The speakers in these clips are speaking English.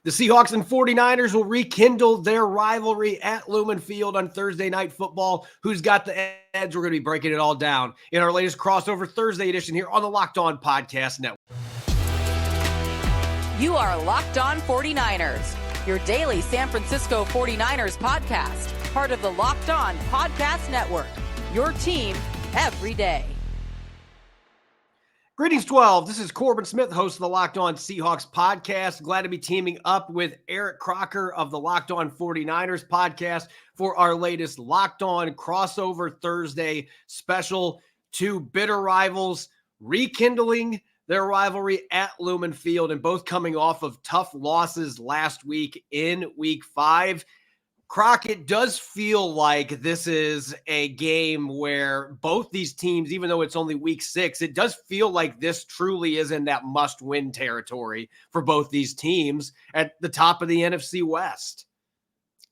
The Seahawks and 49ers will rekindle their rivalry at Lumen Field on Thursday Night Football. Who's got the edge? We're going to be breaking it all down in our latest crossover Thursday edition here on the Locked On Podcast Network. You are Locked On 49ers, your daily San Francisco 49ers podcast, part of the Locked On Podcast Network, your team every day. Greetings, 12. This is Corbin Smith, host of the Locked On Seahawks podcast. Glad to be teaming up with Eric Crocker of the Locked On 49ers podcast for our latest Locked On crossover Thursday special. Two bitter rivals rekindling their rivalry at Lumen Field, and both coming off of tough losses last week in Week 5. Croc, it does feel like this is a game where both these teams, even though it's only Week 6, it does feel like this truly is in that must-win territory for both these teams at the top of the NFC West.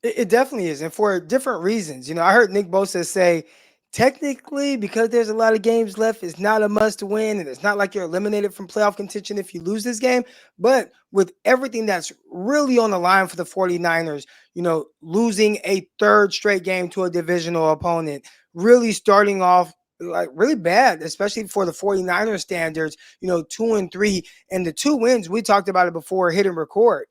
It definitely is, and for different reasons. You know, I heard Nick Bosa say, technically, because there's a lot of games left, it's not a must-win, and it's not like you're eliminated from playoff contention if you lose this game. But with everything that's really on the line for the 49ers, you know, losing a third straight game to a divisional opponent, really starting off like really bad, especially for the 49ers standards, you know, 2-3, and the 2 wins, we talked about it before, hit and record.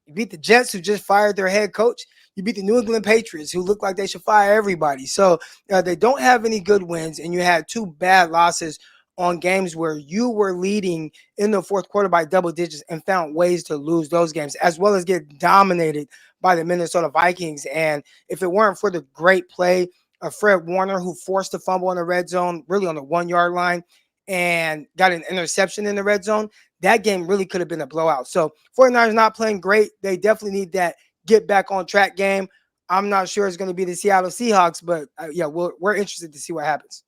You beat the Jets, who just fired their head coach. You beat the New England Patriots, who look like they should fire everybody. So they don't have any good wins, and you had 2 bad losses on games where you were leading in the fourth quarter by double digits and found ways to lose those games, as well as get dominated by the Minnesota Vikings. And if it weren't for the great play of Fred Warner, who forced a fumble in the red zone, really on the 1-yard line, and got an interception in the red zone, that game really could have been a blowout. So 49ers not playing great. They definitely need that get back on track game. I'm not sure it's going to be the Seattle Seahawks, but yeah, we're interested to see what happens.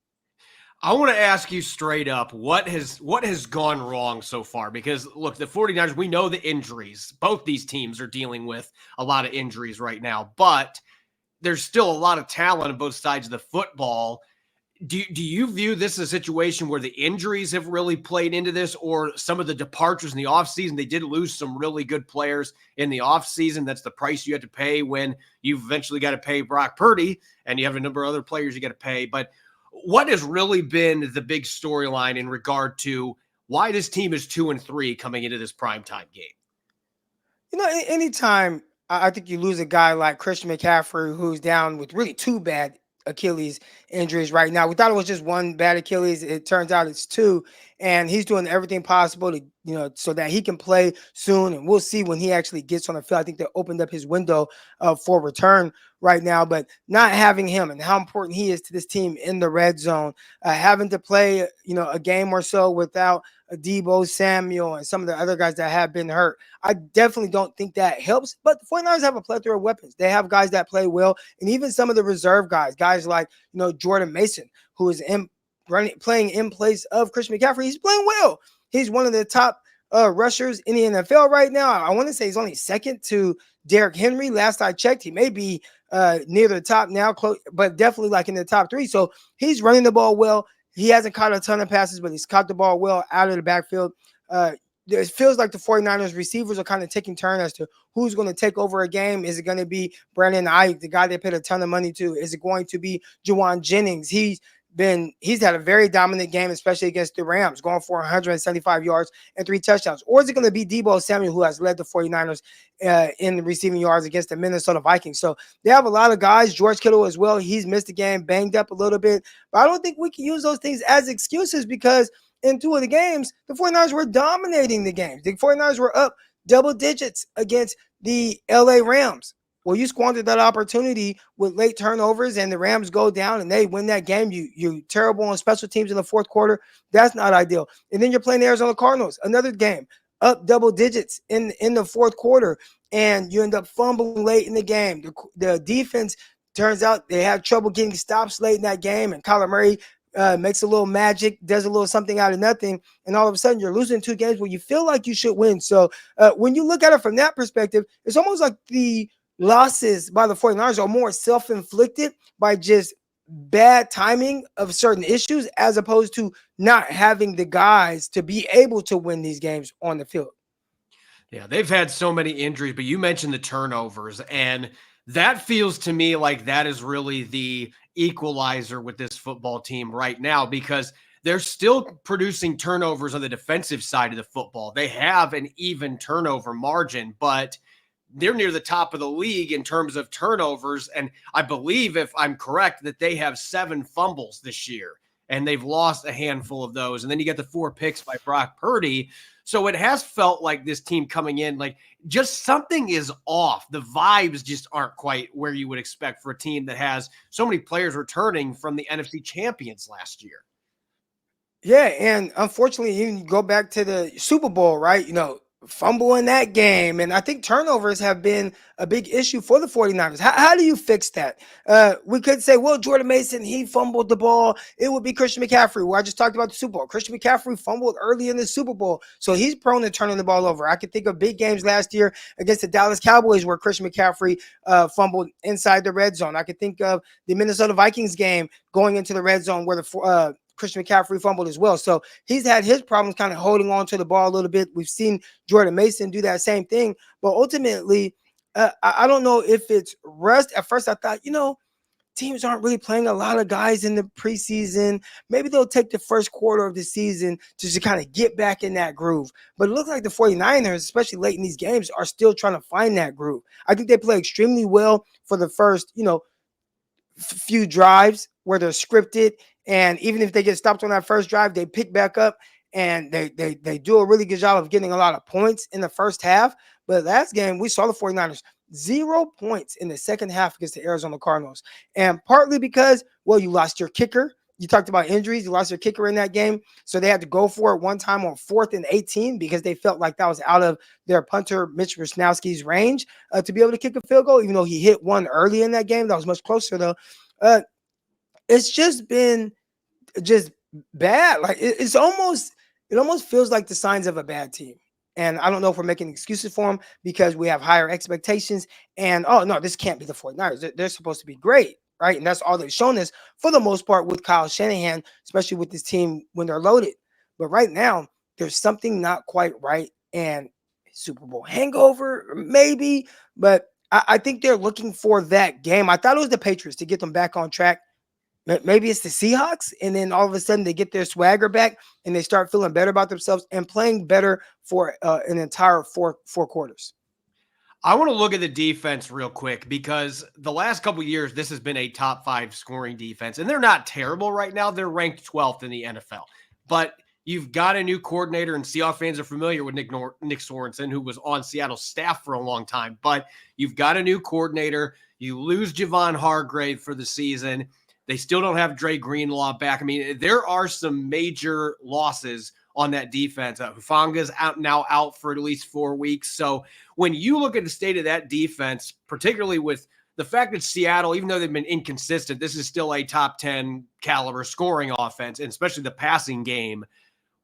I want to ask you straight up, what has gone wrong so far? Because look, the 49ers, we know the injuries. Both these teams are dealing with a lot of injuries right now, but there's still a lot of talent on both sides of the football. Do you view this as a situation where the injuries have really played into this, or some of the departures in the offseason? They did lose some really good players in the offseason. That's the price you have to pay when you've eventually got to pay Brock Purdy, and you have a number of other players you got to pay. But what has really been the big storyline in regard to why this team is 2-3 coming into this primetime game? You know, anytime I think you lose a guy like Christian McCaffrey, who's down with really 2 bad Achilles injuries right now. We thought it was just 1 bad Achilles. It turns out it's 2, and he's doing everything possible to, you know, so that he can play soon. And we'll see when he actually gets on the field. I think they opened up his window for return right now, but not having him and how important he is to this team in the red zone, having to play, you know, a game or so without Deebo Samuel and some of the other guys that have been hurt. I definitely don't think that helps, but the 49ers have a plethora of weapons. They have guys that play well, and even some of the reserve guys like, you know, Jordan Mason, who is playing in place of Christian McCaffrey. He's playing well. He's one of the top rushers in the NFL right now. I want to say he's only second to Derrick Henry. Last I checked, he may be near the top now, close, but definitely like in the top 3. So he's running the ball well. He hasn't caught a ton of passes, but he's caught the ball well out of the backfield. It feels like the 49ers receivers are kind of taking turn as to who's going to take over a game. Is it going to be Brandon Ayuk, the guy they paid a ton of money to? Is it going to be Juwan Jennings? He's had a very dominant game, especially against the Rams, going for 175 yards and 3 touchdowns. Or is it going to be Deebo Samuel, who has led the 49ers in the receiving yards against the Minnesota Vikings? So they have a lot of guys. George Kittle as well. He's missed the game, banged up a little bit. But I don't think we can use those things as excuses, because in 2 of the games, the 49ers were dominating the games. The 49ers were up double digits against the LA Rams. Well, you squandered that opportunity with late turnovers, and the Rams go down and they win that game. You're terrible on special teams in the fourth quarter. That's not ideal. And then you're playing the Arizona Cardinals, another game, up double digits in the fourth quarter, and you end up fumbling late in the game. The defense, turns out they have trouble getting stops late in that game, and Kyler Murray makes a little magic, does a little something out of nothing, and all of a sudden you're losing 2 games where you feel like you should win. So when you look at it from that perspective, it's almost like the losses by the 49ers are more self-inflicted by just bad timing of certain issues, as opposed to not having the guys to be able to win these games on the field. Yeah, they've had so many injuries, but you mentioned the turnovers, and that feels to me like that is really the equalizer with this football team right now because they're still producing turnovers on the defensive side of the football. They have an even turnover margin, but they're near the top of the league in terms of turnovers. And I believe, if I'm correct, that they have 7 fumbles this year and they've lost a handful of those. And then you get the 4 picks by Brock Purdy. So it has felt like this team coming in, like just something is off. The vibes just aren't quite where you would expect for a team that has so many players returning from the NFC champions last year. Yeah, and unfortunately, you go back to the Super Bowl, right? Fumble in that game. And I think turnovers have been a big issue for the 49ers. How do you fix that? We could say, well, Jordan Mason, he fumbled the ball. It would be Christian McCaffrey, where I just talked about the Super Bowl. Christian McCaffrey fumbled early in the Super Bowl, so he's prone to turning the ball over. I could think of big games last year against the Dallas Cowboys where Christian McCaffrey fumbled inside the red zone. I could think of the Minnesota Vikings game going into the red zone where the Christian McCaffrey fumbled as well. So he's had his problems kind of holding on to the ball a little bit. We've seen Jordan Mason do that same thing. But ultimately, I don't know if it's rust. At first, I thought, teams aren't really playing a lot of guys in the preseason. Maybe they'll take the first quarter of the season to just kind of get back in that groove. But it looks like the 49ers, especially late in these games, are still trying to find that groove. I think they play extremely well for the first, few drives where they're scripted. And even if they get stopped on that first drive, they pick back up and they do a really good job of getting a lot of points in the first half. But last game, we saw the 49ers 0 points in the second half against the Arizona Cardinals. And partly because, well, you lost your kicker. You talked about injuries. You lost your kicker in that game. So they had to go for it one time on 4th and 18 because they felt like that was out of their punter, Mitch Wisnowski's range to be able to kick a field goal, even though he hit one early in that game. That was much closer, though. It's just been just bad. Like it almost feels like the signs of a bad team. And I don't know if we're making excuses for them because we have higher expectations. And, oh, no, this can't be the 49ers. They're supposed to be great, right? And that's all they've shown us for the most part with Kyle Shanahan, especially with this team when they're loaded. But right now, there's something not quite right. And Super Bowl hangover, maybe. But I think they're looking for that game. I thought it was the Patriots to get them back on track. Maybe it's the Seahawks, and then all of a sudden they get their swagger back and they start feeling better about themselves and playing better for an entire four quarters. I want to look at the defense real quick because the last couple of years, this has been a top 5 scoring defense, and they're not terrible right now. They're ranked 12th in the NFL, but you've got a new coordinator, and Seahawks fans are familiar with Nick Sorensen, who was on Seattle's staff for a long time, but you've got a new coordinator. You lose Javon Hargrave for the season. They still don't have Dre Greenlaw back. I mean, there are some major losses on that defense. Hufanga's out for at least 4 weeks. So when you look at the state of that defense, particularly with the fact that Seattle, even though they've been inconsistent, this is still a top 10 caliber scoring offense, and especially the passing game.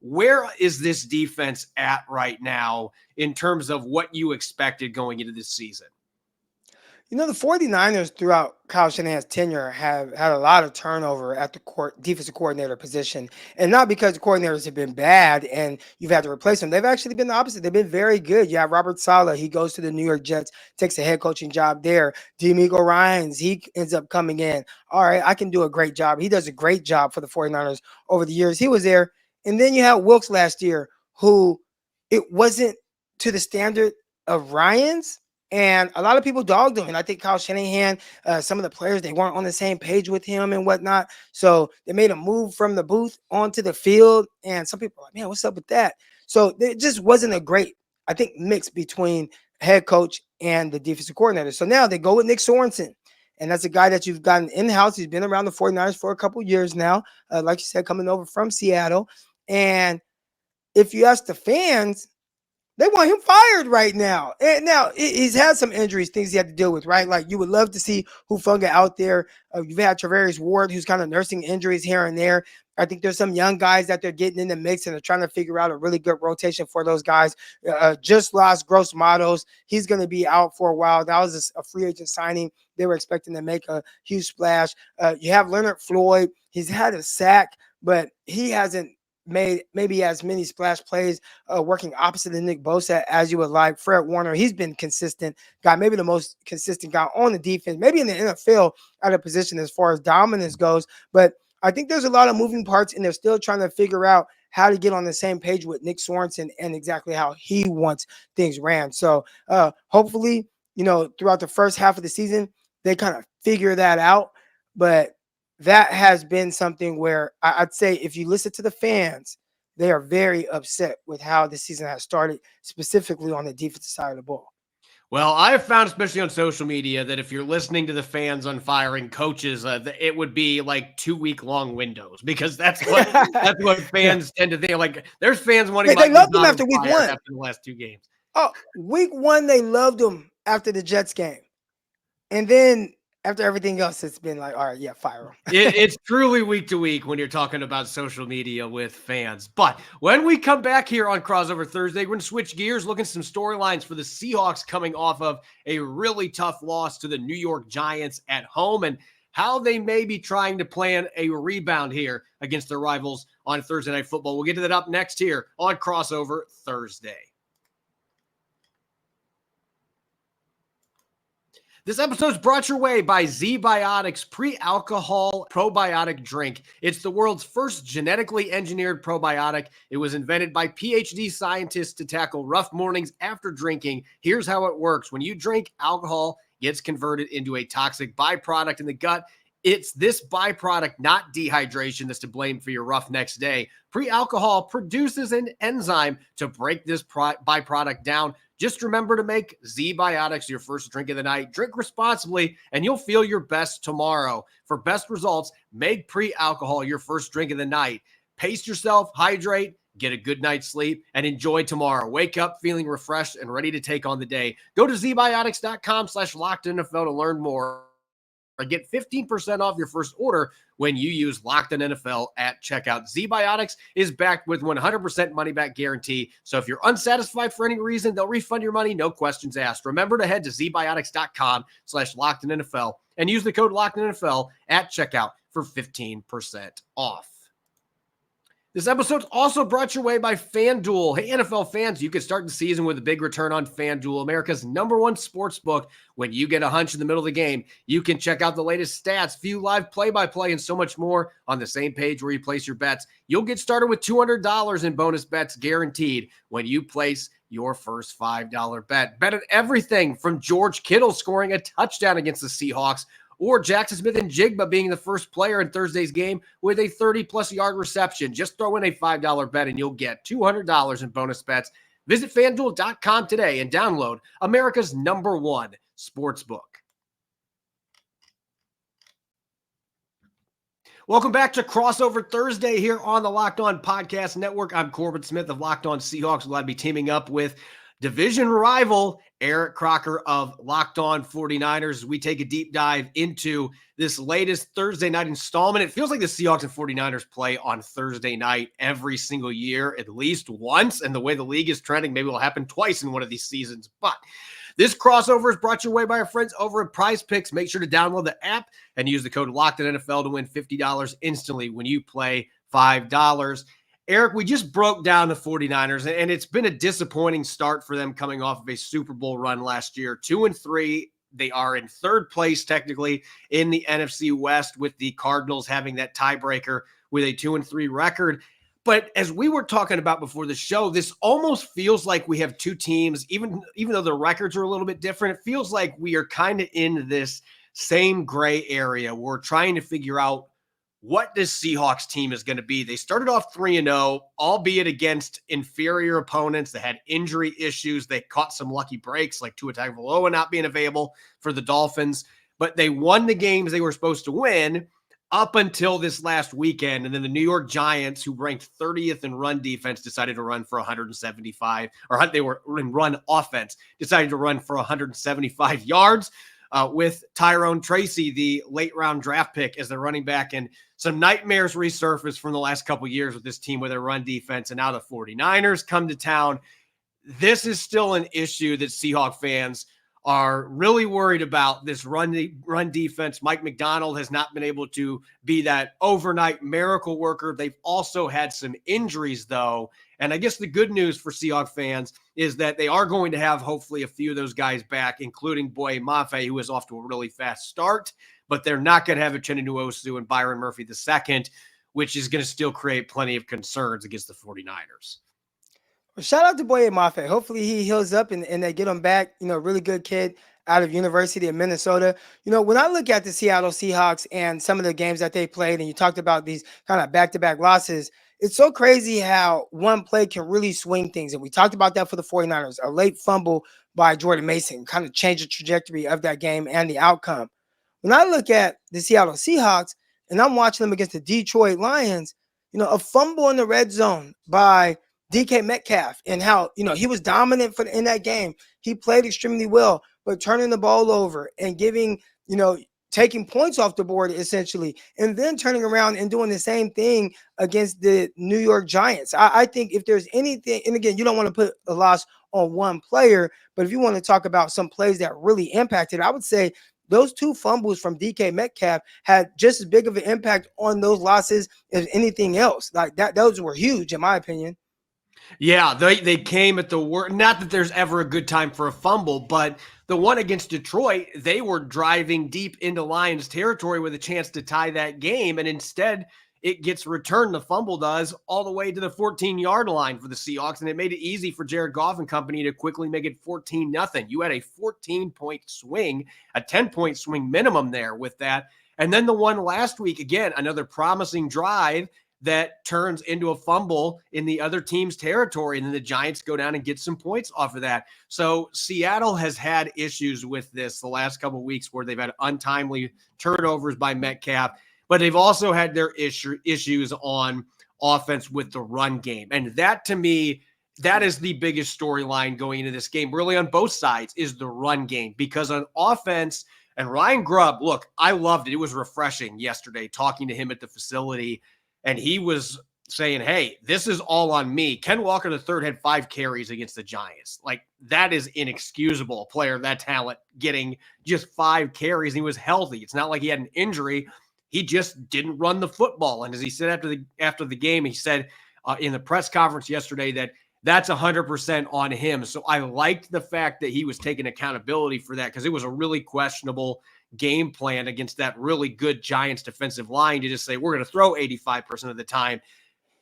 Where is this defense at right now in terms of what you expected going into this season? The 49ers throughout Kyle Shanahan's tenure have had a lot of turnover at the defensive coordinator position. And not because the coordinators have been bad and you've had to replace them. They've actually been the opposite. They've been very good. You have Robert Saleh. He goes to the New York Jets, takes a head coaching job there. D'Amico Ryans, he ends up coming in. All right, I can do a great job. He does a great job for the 49ers over the years he was there. And then you had Wilkes last year, who it wasn't to the standard of Ryans. And a lot of people dogged him. And I think Kyle Shanahan, some of the players, they weren't on the same page with him and whatnot. So they made a move from the booth onto the field. And some people are like, man, what's up with that? So it just wasn't a great, I think, mix between head coach and the defensive coordinator. So now they go with Nick Sorensen. And that's a guy that you've gotten in-house. He's been around the 49ers for a couple years now. Like you said, coming over from Seattle. And if you ask the fans, they want him fired right now. And now he's had some injuries, things he had to deal with, right? Like you would love to see Hufanga out there. You've had Travarius Ward, who's kind of nursing injuries here and there. I think there's some young guys that they're getting in the mix and they're trying to figure out a really good rotation for those guys. Just lost Gross Matos. He's going to be out for a while. That was a free agent signing. They were expecting to make a huge splash. You have Leonard Floyd. He's had a sack, but he hasn't made maybe as many splash plays working opposite of Nick Bosa as you would like. Fred Warner, he's been consistent guy, maybe the most consistent guy on the defense, maybe in the NFL at a position as far as dominance goes. But I think there's a lot of moving parts, and they're still trying to figure out how to get on the same page with Nick Sorensen and exactly how he wants things ran. So hopefully, throughout the first half of the season, they kind of figure that out. But that has been something where I'd say if you listen to the fans, they are very upset with how the season has started, specifically on the defensive side of the ball. Well, I have found, especially on social media, that if you're listening to the fans on firing coaches, it would be like 2-week-long windows, because that's what fans tend to think. Like, there's fans wanting. They loved him after week 1. After the last 2 games. Oh, week 1 they loved him after the Jets game, and then after everything else, it's been like, all right, yeah, fire him. It's truly week to week when you're talking about social media with fans. But when we come back here on Crossover Thursday, we're going to switch gears, look at some storylines for the Seahawks coming off of a really tough loss to the New York Giants at home, and how they may be trying to plan a rebound here against their rivals on Thursday Night Football. We'll get to that up next here on Crossover Thursday. This episode is brought your way by Z-Biotics pre-alcohol probiotic drink. It's the world's first genetically engineered probiotic. It was invented by PhD scientists to tackle rough mornings after drinking. Here's how it works. When you drink, alcohol gets converted into a toxic byproduct in the gut. It's this byproduct, not dehydration, that's to blame for your rough next day. Pre-alcohol produces an enzyme to break this byproduct down. Just remember to make Z-Biotics your first drink of the night. Drink responsibly, and you'll feel your best tomorrow. For best results, make pre-alcohol your first drink of the night. Pace yourself, hydrate, get a good night's sleep, and enjoy tomorrow. Wake up feeling refreshed and ready to take on the day. Go to zbiotics.com/LockedInNFL to learn more. Or get 15% off your first order when you use Locked On NFL at checkout. Z-Biotics is backed with 100% money-back guarantee. So if you're unsatisfied for any reason, they'll refund your money, no questions asked. Remember to head to zbiotics.com/LockedInNFL and use the code LockedInNFL at checkout for 15% off. This episode is also brought your way by FanDuel. Hey, NFL fans, you can start the season with a big return on FanDuel, America's #1 sports book. When you get a hunch in the middle of the game, you can check out the latest stats, view live play-by-play, and so much more on the same page where you place your bets. You'll get started with $200 in bonus bets guaranteed when you place your first $5 bet. Bet on everything from George Kittle scoring a touchdown against the Seahawks, or Jackson Smith-Njigba being the first player in Thursday's game with a 30-plus yard reception. Just throw in a $5 bet and you'll get $200 in bonus bets. Visit FanDuel.com today and download America's #1 sportsbook. Welcome back to Crossover Thursday here on the Locked On Podcast Network. I'm Corbin Smith of Locked On Seahawks. Glad to be teaming up with division rival Eric Crocker of Locked On 49ers as we take a deep dive into this latest Thursday night installment. It feels like the Seahawks and 49ers play on Thursday night every single year, at least once. And the way the league is trending, maybe it'll happen twice in one of these seasons. But this crossover is brought your way by our friends over at Prize Picks. Make sure to download the app and use the code LOCKEDINNFL to win $50 instantly when you play $5. Eric, we just broke down the 49ers, and it's been a disappointing start for them coming off of a Super Bowl run last year. 2-3. They are in third place, technically, in the NFC West, with the Cardinals having that tiebreaker with a 2-3 record. But as we were talking about before the show, this almost feels like we have two teams, even though the records are a little bit different, it feels like we are kind of in this same gray area. We're trying to figure out what this Seahawks team is going to be. They started off 3-0, albeit against inferior opponents. They had injury issues. They caught some lucky breaks, like Tua Tagovailoa not being available for the Dolphins. But they won the games they were supposed to win up until this last weekend. And then the New York Giants, who ranked 30th in run defense, decided to run for 175, or they were in run offense, decided to run for 175 yards. With Tyrone Tracy, the late-round draft pick, as their running back. And some nightmares resurfaced from the last couple of years with this team with their run defense, and now the 49ers come to town. This is still an issue that Seahawk fans are really worried about this run defense. Mike McDonald has not been able to be that overnight miracle worker. They've also had some injuries, though. And I guess the good news for Seahawks fans is that they are going to have hopefully a few of those guys back, including Boye Mafe, who is off to a really fast start. But they're not going to have Uchenna Nwosu and Byron Murphy II, which is going to still create plenty of concerns against the 49ers. Well, shout out to Boye Mafe. Hopefully he heals up and they get him back. Really good kid out of University of Minnesota. When I look at the Seattle Seahawks and some of the games that they played, and you talked about these kind of back-to-back losses, it's so crazy how one play can really swing things. And we talked about that for the 49ers. A late fumble by Jordan Mason kind of changed the trajectory of that game and the outcome. When I look at the Seattle Seahawks and I'm watching them against the Detroit Lions, a fumble in the red zone by DK Metcalf and how, he was dominant in that game. He played extremely well, but turning the ball over and giving, taking points off the board essentially, and then turning around and doing the same thing against the New York Giants. I think if there's anything, and again, you don't want to put a loss on one player, but if you want to talk about some plays that really impacted, I would say those two fumbles from DK Metcalf had just as big of an impact on those losses as anything else. Like that, those were huge in my opinion. Yeah, they came at the worst. Not that there's ever a good time for a fumble, but the one against Detroit, they were driving deep into Lions territory with a chance to tie that game, and instead it gets returned, the fumble does, all the way to the 14-yard line for the Seahawks, and it made it easy for Jared Goff and company to quickly make it 14-0. You had a 14-point swing, a 10-point swing minimum there with that. And then the one last week, again, another promising drive that turns into a fumble in the other team's territory, and then the Giants go down and get some points off of that. So Seattle has had issues with this the last couple of weeks where they've had untimely turnovers by Metcalf, but they've also had their issues on offense with the run game. And that, to me, that is the biggest storyline going into this game, really on both sides, is the run game. Because on offense, and Ryan Grubb, look, I loved it. It was refreshing yesterday talking to him at the facility. And he was saying, hey, this is all on me. Ken Walker III had 5 carries against the Giants. Like, that is inexcusable. A player of that talent getting just 5 carries. And he was healthy. It's not like he had an injury. He just didn't run the football. And as he said after the game, he said in the press conference yesterday that that's 100% on him. So I liked the fact that he was taking accountability for that, because it was a really questionable game plan against that really good Giants defensive line to just say, we're going to throw 85% of the time.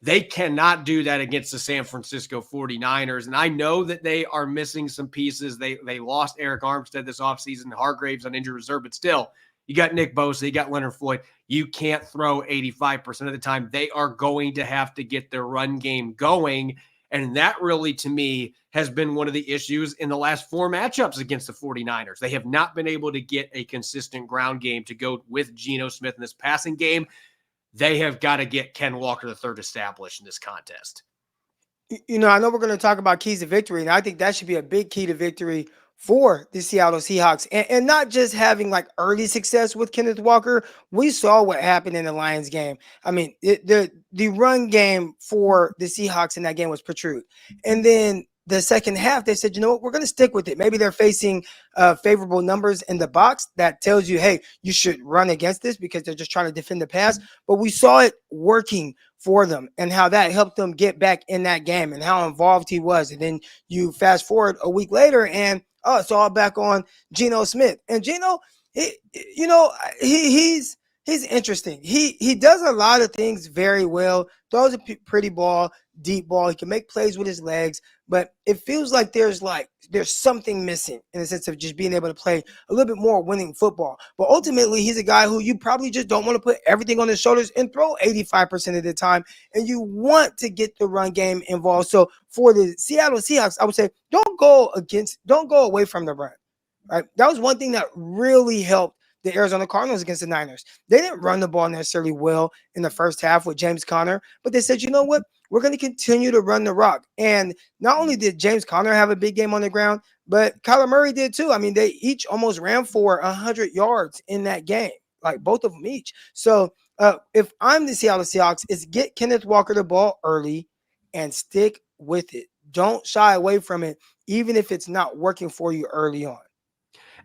They cannot do that against the San Francisco 49ers. And I know that they are missing some pieces. They lost Eric Armstead this offseason, Hargraves on injured reserve, but still, you got Nick Bosa, you got Leonard Floyd. You can't throw 85% of the time. They are going to have to get their run game going. And that really, to me, has been one of the issues in the last 4 matchups against the 49ers. They have not been able to get a consistent ground game to go with Geno Smith in this passing game. They have got to get Ken Walker III established in this contest. I know we're going to talk about keys to victory, and I think that should be a big key to victory for the Seattle Seahawks, and not just having like early success with Kenneth Walker. We saw what happened in the Lions game. I mean, the run game for the Seahawks in that game was protrude. And then the second half, they said, you know what, we're going to stick with it. Maybe they're facing favorable numbers in the box that tells you, hey, you should run against this because they're just trying to defend the pass. But we saw it working for them and how that helped them get back in that game and how involved he was. And then you fast forward a week later and it's all back on Geno Smith. And Geno, he's interesting. He does a lot of things very well. Throws a pretty ball, deep ball. He can make plays with his legs, but it feels like there's something missing in the sense of just being able to play a little bit more winning football. But ultimately, he's a guy who you probably just don't want to put everything on his shoulders and throw 85% of the time. And you want to get the run game involved. So for the Seattle Seahawks, I would say don't go away from the run. Right? That was one thing that really helped the Arizona Cardinals against the Niners. They didn't run the ball necessarily well in the first half with James Conner, but they said, you know what? We're going to continue to run the rock. And not only did James Conner have a big game on the ground, but Kyler Murray did too. I mean, they each almost ran for 100 yards in that game, like both of them each. So if I'm the Seattle Seahawks, it's get Kenneth Walker the ball early and stick with it. Don't shy away from it, even if it's not working for you early on.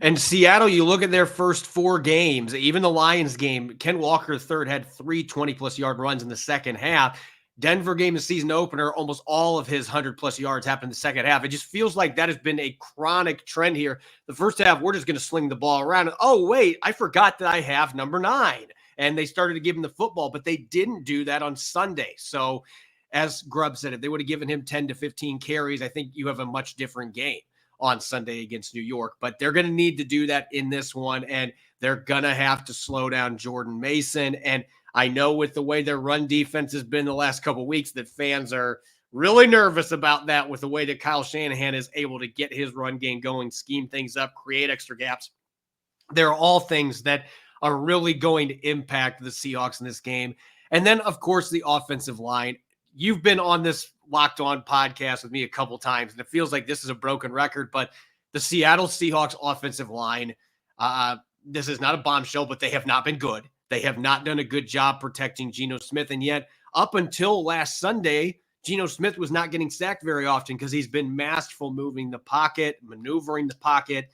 And Seattle, you look at their first 4 games, even the Lions game, Ken Walker III had 3 20-plus yard runs in the second half. Denver game, the season opener, almost all of his 100-plus yards happened in the second half. It just feels like that has been a chronic trend here. The first half, we're just going to sling the ball around. Oh, wait, I forgot that I have number 9. And they started to give him the football, but they didn't do that on Sunday. So as Grubb said, if they would have given him 10 to 15 carries, I think you have a much different game on Sunday against New York. But they're going to need to do that in this one, and they're going to have to slow down Jordan Mason. And I know with the way their run defense has been the last couple of weeks that fans are really nervous about that with the way that Kyle Shanahan is able to get his run game going, scheme things up, create extra gaps. They're all things that are really going to impact the Seahawks in this game. And then, of course, the offensive line. You've been on this Locked On podcast with me a couple times, and it feels like this is a broken record, but the Seattle Seahawks offensive line, this is not a bombshell, but they have not been good. They have not done a good job protecting Geno Smith, and yet up until last Sunday, Geno Smith was not getting sacked very often because he's been masterful moving the pocket, maneuvering the pocket,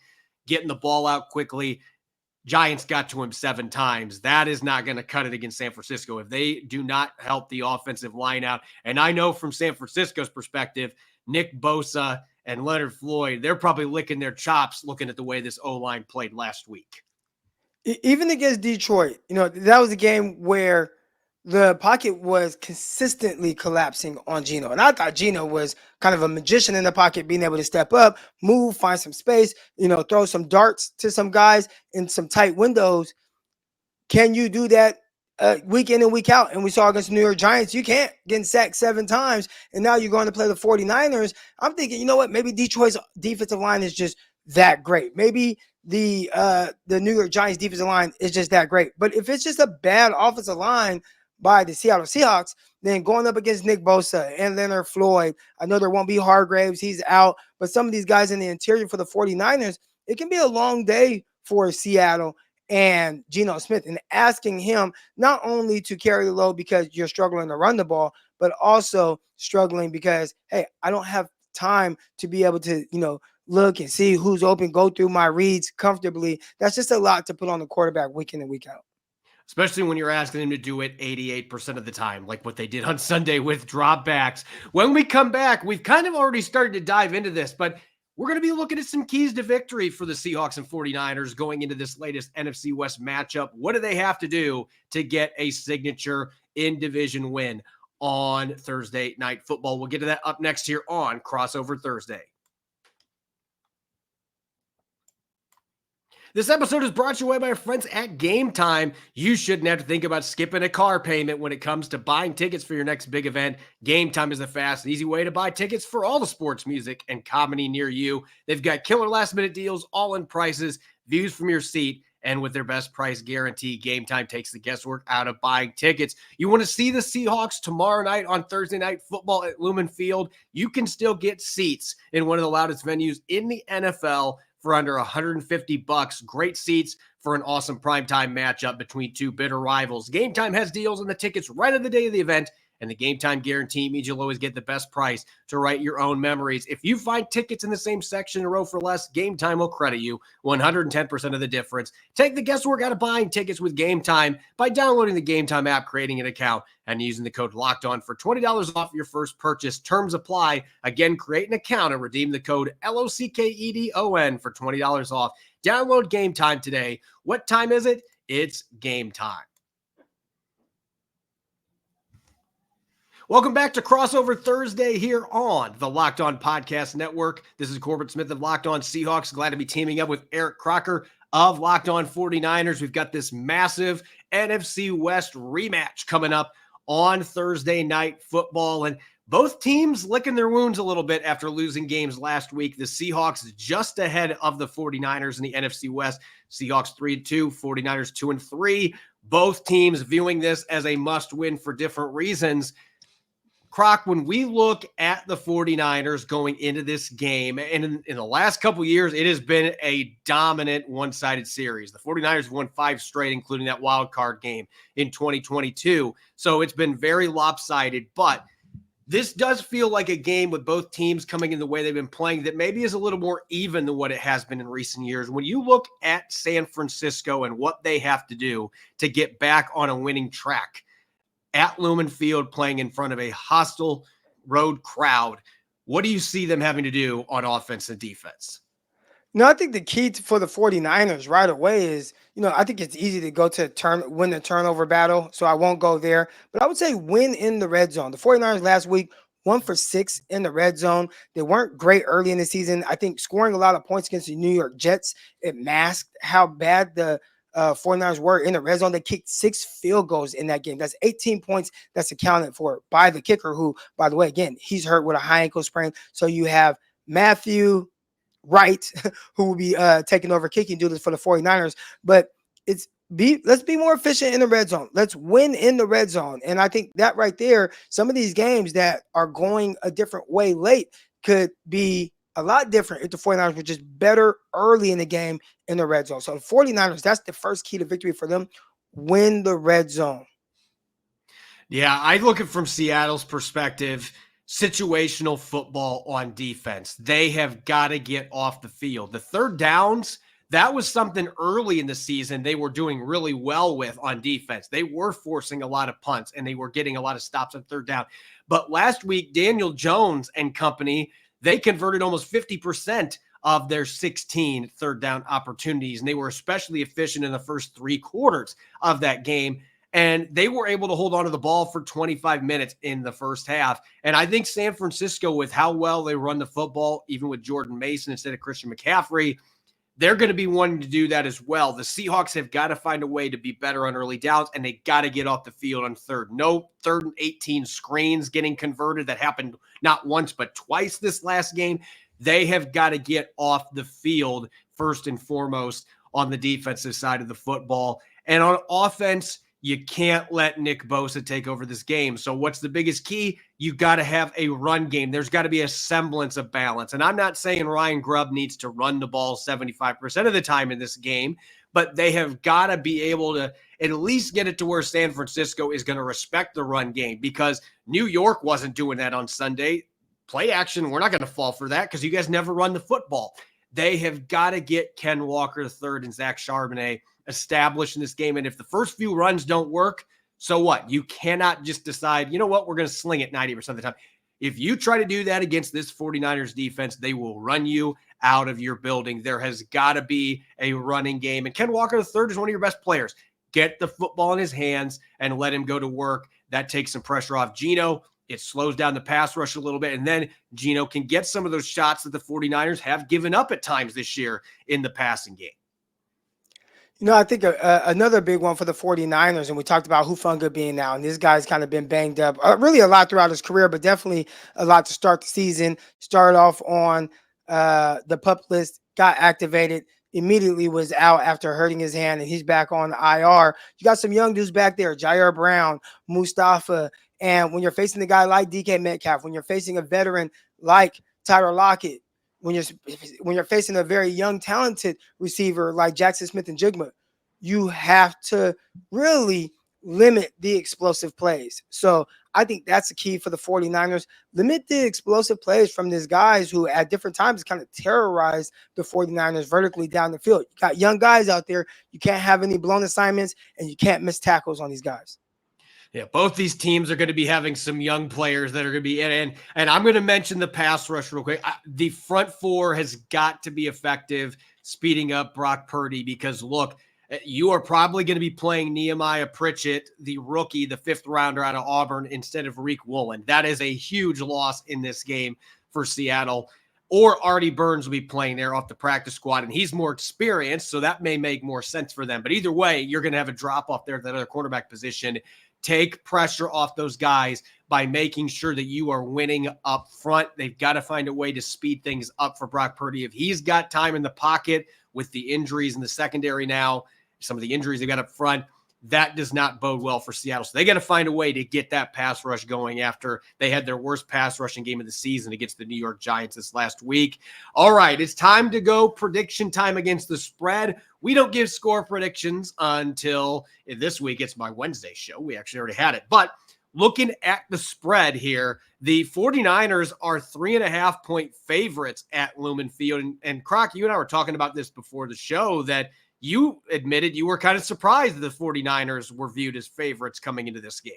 getting the ball out quickly. Giants got to him 7 times. That is not going to cut it against San Francisco if they do not help the offensive line out. And I know from San Francisco's perspective, Nick Bosa and Leonard Floyd, they're probably licking their chops looking at the way this O-line played last week. Even against Detroit, that was a game where the pocket was consistently collapsing on Geno. And I thought Geno was kind of a magician in the pocket, being able to step up, move, find some space, throw some darts to some guys in some tight windows. Can you do that week in and week out? And we saw against the New York Giants, you can't, getting sacked 7 times. And now you're going to play the 49ers. I'm thinking, you know what? Maybe Detroit's defensive line is just that great. Maybe the New York Giants defensive line is just that great. But if it's just a bad offensive line by the Seattle Seahawks, then going up against Nick Bosa and Leonard Floyd, I know there won't be Hargraves, he's out, but some of these guys in the interior for the 49ers, it can be a long day for Seattle and Geno Smith, and asking him not only to carry the load because you're struggling to run the ball, but also struggling because, hey, I don't have time to be able to, look and see who's open, go through my reads comfortably. That's just a lot to put on the quarterback week in and week out. Especially when you're asking them to do it 88% of the time, like what they did on Sunday with dropbacks. When we come back, we've kind of already started to dive into this, but we're going to be looking at some keys to victory for the Seahawks and 49ers going into this latest NFC West matchup. What do they have to do to get a signature in-division win on Thursday Night Football? We'll get to that up next here on Crossover Thursday. This episode is brought to you by our friends at Game Time. You shouldn't have to think about skipping a car payment when it comes to buying tickets for your next big event. Game Time is the fast and easy way to buy tickets for all the sports, music, and comedy near you. They've got killer last-minute deals, all-in prices, views from your seat, and with their best price guarantee, Game Time takes the guesswork out of buying tickets. You want to see the Seahawks tomorrow night on Thursday Night Football at Lumen Field? You can still get seats in one of the loudest venues in the NFL for under $150. Great seats for an awesome primetime matchup between two bitter rivals. Game Time has deals on the tickets right on the day of the event, and the Game Time guarantee means you'll always get the best price to write your own memories. If you find tickets in the same section in a row for less, Game Time will credit you 110% of the difference. Take the guesswork out of buying tickets with Game Time by downloading the Game Time app, creating an account, and using the code LOCKEDON for $20 off your first purchase. Terms apply. Again, create an account and redeem the code LOCKEDON for $20 off. Download Game Time today. What time is it? It's game time. Welcome back to Crossover Thursday here on the Locked On Podcast Network. This is Corbin Smith of Locked On Seahawks. Glad to be teaming up with Eric Crocker of Locked On 49ers. We've got this massive NFC West rematch coming up on Thursday Night Football, and both teams licking their wounds a little bit after losing games last week. The Seahawks just ahead of the 49ers in the NFC West. Seahawks 3-2, 49ers 2-3. Both teams viewing this as a must-win for different reasons. Croc, when we look at the 49ers going into this game, and in the last couple of years, it has been a dominant one-sided series. The 49ers won 5 straight, including that wild card game in 2022. So it's been very lopsided, but this does feel like a game with both teams coming in the way they've been playing that maybe is a little more even than what it has been in recent years. When you look at San Francisco and what they have to do to get back on a winning track at Lumen Field, playing in front of a hostile road crowd, what do you see them having to do on offense and defense? No, I think the key for the 49ers right away is, I think it's easy to go to win the turnover battle, so I won't go there. But I would say win in the red zone. The 49ers last week, 1 for 6 in the red zone. They weren't great early in the season. I think scoring a lot of points against the New York Jets, it masked how bad the 49ers were in the red zone. They kicked 6 field goals in that game. That's 18 points that's accounted for by the kicker, who, by the way, again, he's hurt with a high ankle sprain. So you have Matthew Wright, who will be taking over kicking duties for the 49ers. But let's be more efficient in the red zone. Let's win in the red zone. And I think that right there, some of these games that are going a different way late could be a lot different if the 49ers were just better early in the game in the red zone. So the 49ers, that's the first key to victory for them. Win the red zone. Yeah, I look at from Seattle's perspective, situational football on defense. They have got to get off the field. The third downs, that was something early in the season they were doing really well with on defense. They were forcing a lot of punts and they were getting a lot of stops on third down. But last week, Daniel Jones and company, they converted almost 50% of their 16 third down opportunities. And they were especially efficient in the first 3 quarters of that game. And they were able to hold on to the ball for 25 minutes in the first half. And I think San Francisco, with how well they run the football, even with Jordan Mason instead of Christian McCaffrey, they're going to be wanting to do that as well. The Seahawks have got to find a way to be better on early downs, and they got to get off the field on third. No 3rd and 18 screens getting converted. That happened not once but twice this last game. They have got to get off the field first and foremost on the defensive side of the football. And on offense, you can't let Nick Bosa take over this game. So what's the biggest key? You got to have a run game. There's got to be a semblance of balance. And I'm not saying Ryan Grubb needs to run the ball 75% of the time in this game, but they have got to be able to at least get it to where San Francisco is going to respect the run game, because New York wasn't doing that on Sunday. Play action, we're not going to fall for that because you guys never run the football. They have got to get Ken Walker III and Zach Charbonnet established in this game. And if the first few runs don't work, so what? You cannot just decide, you know what, we're going to sling it 90% of the time. If you try to do that against this 49ers defense, they will run you out of your building. There has got to be a running game. And Ken Walker III is one of your best players. Get the football in his hands and let him go to work. That takes some pressure off Geno. It slows down the pass rush a little bit. And then Geno can get some of those shots that the 49ers have given up at times this year in the passing game. I think another big one for the 49ers, and we talked about Hufanga being out, and this guy's kind of been banged up really a lot throughout his career, but definitely a lot to start the season. Started off on the PUP list, got activated, immediately was out after hurting his hand, and he's back on IR. You got some young dudes back there, Jair Brown, Mustafa, and when you're facing a guy like DK Metcalf, when you're facing a veteran like Tyler Lockett, when you're facing a very young, talented receiver like Jackson Smith-Njigba, you have to really limit the explosive plays. So I think that's the key for the 49ers. Limit the explosive plays from these guys who at different times kind of terrorize the 49ers vertically down the field. You got young guys out there. You can't have any blown assignments, and you can't miss tackles on these guys. Yeah, both these teams are going to be having some young players that are going to be in. And I'm going to mention the pass rush real quick. The front four has got to be effective, speeding up Brock Purdy, because, look, you are probably going to be playing Nehemiah Pritchett, the rookie, the 5th rounder out of Auburn, instead of Reek Woolen. That is a huge loss in this game for Seattle. Or Artie Burns will be playing there off the practice squad, and he's more experienced, so that may make more sense for them. But either way, you're going to have a drop-off there at that other quarterback position. Take pressure off those guys by making sure that you are winning up front. They've got to find a way to speed things up for Brock Purdy. If he's got time in the pocket with the injuries in the secondary now, some of the injuries they got up front, that does not bode well for Seattle. So they got to find a way to get that pass rush going after they had their worst pass rushing game of the season against the New York Giants this last week. All right, it's time to go prediction time against the spread. We don't give score predictions until this week. It's my Wednesday show. We actually already had it. But looking at the spread here, the 49ers are 3.5-point favorites at Lumen Field. And Croc, you and I were talking about this before the show, that you admitted you were kind of surprised that the 49ers were viewed as favorites coming into this game.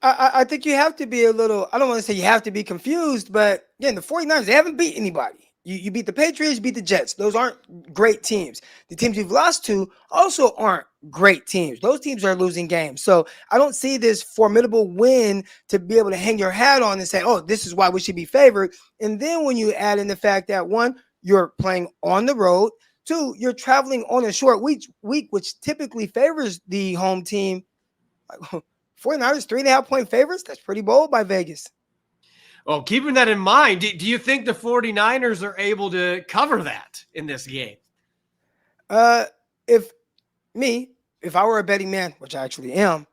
I think you have to be a little, I don't want to say you have to be confused, but again, the 49ers, they haven't beat anybody. You beat the Patriots, you beat the Jets. Those aren't great teams. The teams you've lost to also aren't great teams. Those teams are losing games. So I don't see this formidable win to be able to hang your hat on and say, oh, this is why we should be favored. And then when you add in the fact that, one, you're playing on the road. Two, you're traveling on a short week, which typically favors the home team. 49ers, 3.5-point favorites? That's pretty bold by Vegas. Well, keeping that in mind, do you think the 49ers are able to cover that in this game? If I were a betting man, which I actually am,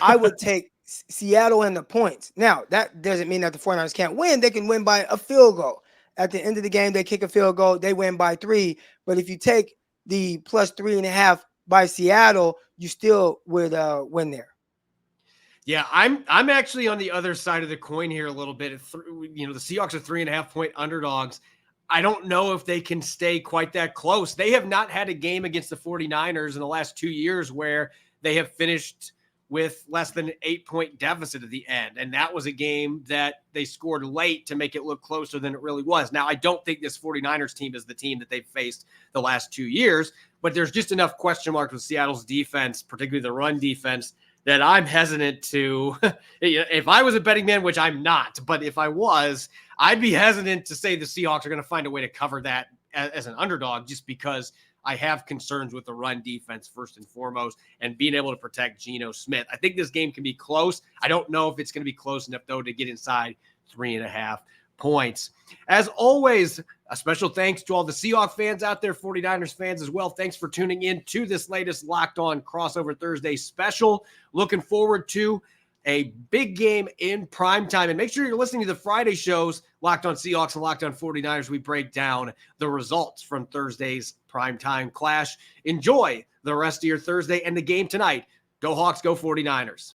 I would take Seattle and the points. Now, that doesn't mean that the 49ers can't win. They can win by a field goal. At the end of the game, they kick a field goal, they win by 3. But if you take the plus 3.5 by Seattle, you still would win there. Yeah, I'm actually on the other side of the coin here a little bit. The Seahawks are 3.5-point underdogs. I don't know if they can stay quite that close. They have not had a game against the 49ers in the last 2 years where they have finished with less than an 8-point deficit at the end. And that was a game that they scored late to make it look closer than it really was. Now, I don't think this 49ers team is the team that they've faced the last 2 years, but there's just enough question marks with Seattle's defense, particularly the run defense, that I'm hesitant to, if I was a betting man, which I'm not, but if I was, I'd be hesitant to say the Seahawks are going to find a way to cover that as an underdog, just because I have concerns with the run defense first and foremost, and being able to protect Geno Smith. I think this game can be close. I don't know if it's going to be close enough, though, to get inside 3.5 points. As always, a special thanks to all the Seahawks fans out there, 49ers fans as well. Thanks for tuning in to this latest Locked On Crossover Thursday special. Looking forward to a big game in prime time. And make sure you're listening to the Friday shows, Locked On Seahawks and Locked On 49ers. We break down the results from Thursday's primetime clash. Enjoy the rest of your Thursday and the game tonight. Go Hawks, go 49ers.